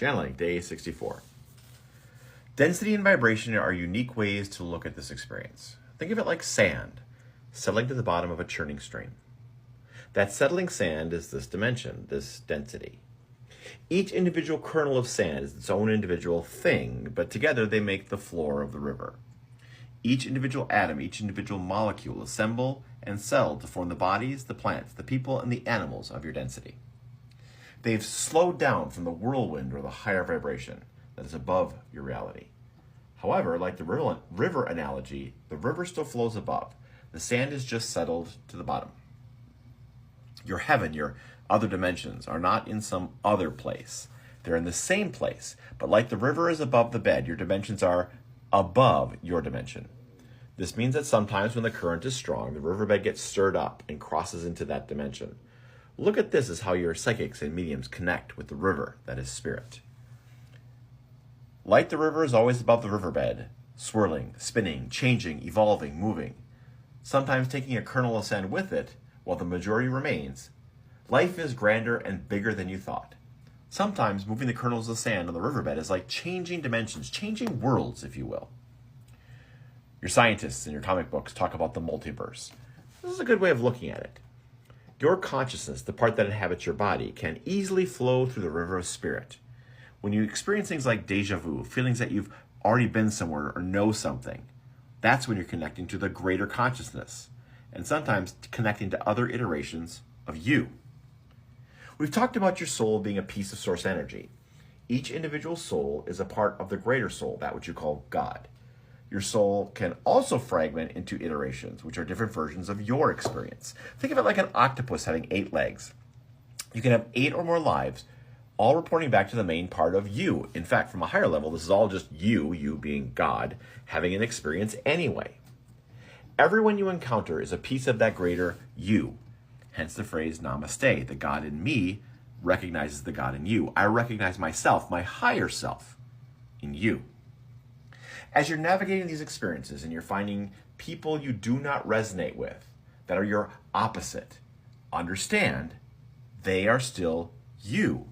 Channeling, day 64. Density and vibration are unique ways to look at this experience. Think of it like sand settling to the bottom of a churning stream. That settling sand is this dimension, this density. Each individual kernel of sand is its own individual thing, but together they make the floor of the river. Each individual atom, each individual molecule assemble and settle to form the bodies, the plants, the people, and the animals of your density. They've slowed down from the whirlwind or the higher vibration that is above your reality. However, like the river analogy, the river still flows above. The sand is just settled to the bottom. Your heaven, your other dimensions, are not in some other place. They're in the same place, but like the river is above the bed, your dimensions are above your dimension. This means that sometimes when the current is strong, the riverbed gets stirred up and crosses into that dimension. Look at this as how your psychics and mediums connect with the river that is spirit. Like the river is always above the riverbed, swirling, spinning, changing, evolving, moving. Sometimes taking a kernel of sand with it, while the majority remains. Life is grander and bigger than you thought. Sometimes moving the kernels of sand on the riverbed is like changing dimensions, changing worlds, if you will. Your scientists in your comic books talk about the multiverse. This is a good way of looking at it. Your consciousness, the part that inhabits your body, can easily flow through the river of spirit. When you experience things like deja vu, feelings that you've already been somewhere or know something, that's when you're connecting to the greater consciousness, and sometimes connecting to other iterations of you. We've talked about your soul being a piece of source energy. Each individual soul is a part of the greater soul, that which you call God. Your soul can also fragment into iterations, which are different versions of your experience. Think of it like an octopus having 8 legs. You can have 8 or more lives, all reporting back to the main part of you. In fact, from a higher level, this is all just you being God, having an experience anyway. Everyone you encounter is a piece of that greater you. Hence the phrase namaste. The God in me recognizes the God in you. I recognize myself, my higher self, in you. As you're navigating these experiences and you're finding people you do not resonate with, that are your opposite, understand they are still you.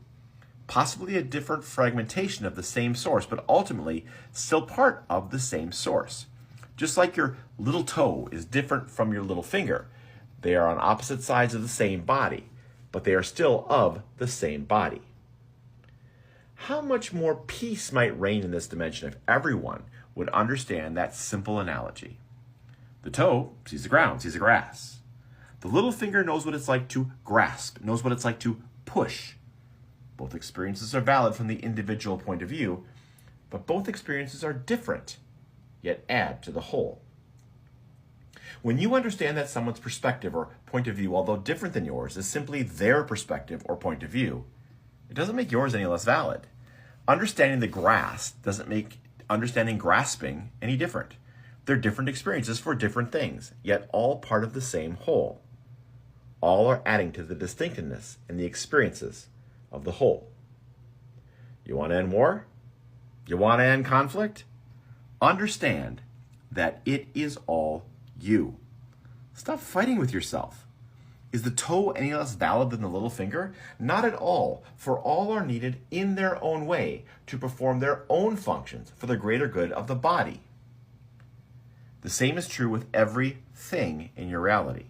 Possibly a different fragmentation of the same source, but ultimately still part of the same source. Just like your little toe is different from your little finger, they are on opposite sides of the same body, but they are still of the same body. How much more peace might reign in this dimension if everyone would understand that simple analogy? The toe sees the ground, sees the grass. The little finger knows what it's like to grasp, knows what it's like to push. Both experiences are valid from the individual point of view, but both experiences are different, yet add to the whole. When you understand that someone's perspective or point of view, although different than yours, is simply their perspective or point of view, it doesn't make yours any less valid. Understanding the grass doesn't make understanding grasping any different. They're different experiences for different things, yet all part of the same whole. All are adding to the distinctiveness and the experiences of the whole. You want to end war? You want to end conflict? Understand that it is all you. Stop fighting with yourself. Is the toe any less valid than the little finger? Not at all, for all are needed in their own way to perform their own functions for the greater good of the body. The same is true with everything in your reality.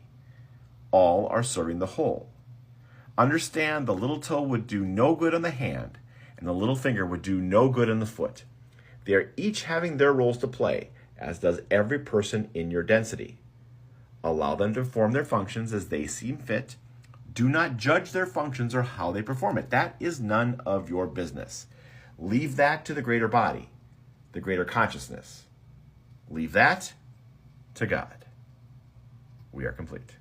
All are serving the whole. Understand the little toe would do no good on the hand, and the little finger would do no good on the foot. They are each having their roles to play, as does every person in your density. Allow them to perform their functions as they seem fit. Do not judge their functions or how they perform it. That is none of your business. Leave that to the greater body, the greater consciousness. Leave that to God. We are complete.